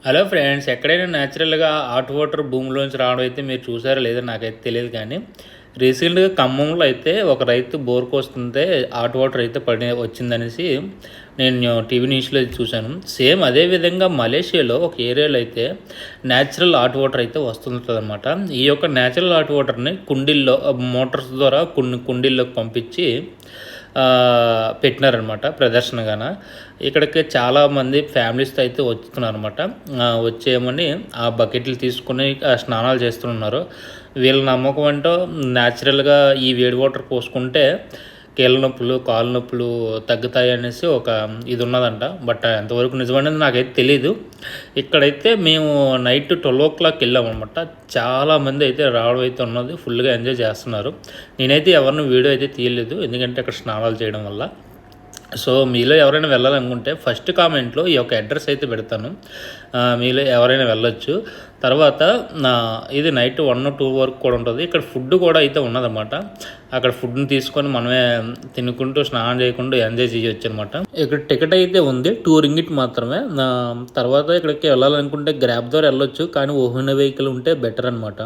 Hello friends, ఎక్కడైనా న్యాచురల్గా hot water భూమిలోంచి రావడం అయితే మీరు చూసారో లేదో నాకైతే తెలియదు. కానీ రీసెంట్గా ఖమ్మంలో అయితే ఒక రైతు బోర్ కోస్తుంటే హాట్ వాటర్ అయితే వచ్చిందనేసి నేను టీవీ న్యూస్లో చూశాను. సేమ్ అదే విధంగా మలేషియాలో ఒక ఏరియాలో అయితే న్యాచురల్ హాట్ వాటర్ అయితే వస్తుంటుంది అనమాట. ఈ యొక్క న్యాచురల్ హాట్ వాటర్ని కుండీల్లో మోటార్స్ ద్వారా కుండీల్లోకి పంపించి పెట్టినారనమాట ప్రదర్శనగాన. ఇక్కడికి చాలామంది ఫ్యామిలీస్తో అయితే వస్తున్నారనమాట. వచ్చేయమని ఆ బకెట్లు తీసుకుని స్నానాలు చేస్తున్నారు. వీళ్ళ నమ్మకం అంటూ న్యాచురల్గా ఈ వేడి వాటర్ పోసుకుంటే కీళ్ళ నొప్పులు, కాళ్ళ నొప్పులు తగ్గుతాయి అనేసి ఒక ఇది ఉన్నదంట. బట్ ఎంతవరకు నిజమనేది నాకైతే తెలీదు. ఇక్కడైతే మేము నైట్ 12 వెళ్ళామన్నమాట. చాలామంది అయితే రావడం అయితే ఉన్నది, ఫుల్గా ఎంజాయ్ చేస్తున్నారు. నేనైతే ఎవరిని వీడియో అయితే తీయలేదు, ఎందుకంటే అక్కడ స్నానాలు చేయడం వల్ల. సో మీలో ఎవరైనా వెళ్ళాలనుకుంటే ఫస్ట్ కామెంట్లో ఈ యొక్క అడ్రస్ అయితే పెడతాను, మీలో ఎవరైనా వెళ్ళొచ్చు. తర్వాత ఇది నైట్ 1-2 వరకు కూడా ఉంటుంది. ఇక్కడ ఫుడ్ కూడా అయితే ఉన్నదన్నమాట. అక్కడ ఫుడ్ని తీసుకొని మనమే తినుకుంటూ స్నానం చేయకుండా ఎంజాయ్ చేయొచ్చు అనమాట. ఇక్కడ టికెట్ అయితే ఉంది, 2 రింగిట్ మాత్రమే. తర్వాత ఇక్కడికి వెళ్ళాలనుకుంటే గ్రాబ్ ద్వారా వెళ్ళొచ్చు, కానీ ఓపెన్ వెహికల్ ఉంటే బెటర్ అనమాట.